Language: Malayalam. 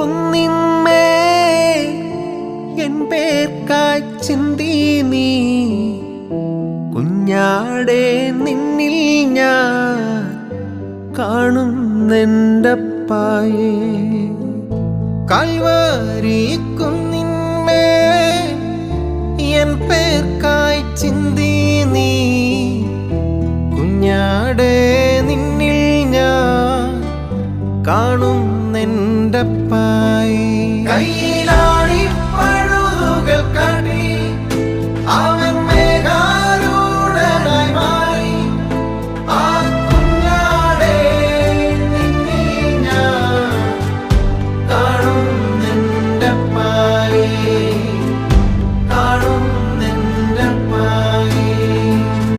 കുന്നിന്മേ എൻ പേർക്കായി ചിന്തി നീ കുഞ്ഞാടെ നിന്നിൽ ഞാൻ കാണുന്നെൻ്റപ്പായേ കാൽവാരി കുന്നിന്മേ എൻ പേർക്കായി ചിന്തി നീ കുഞ്ഞാടെ നിന്നിൽ ഞാൻ കാണുന്നെൻ്റപ്പായേ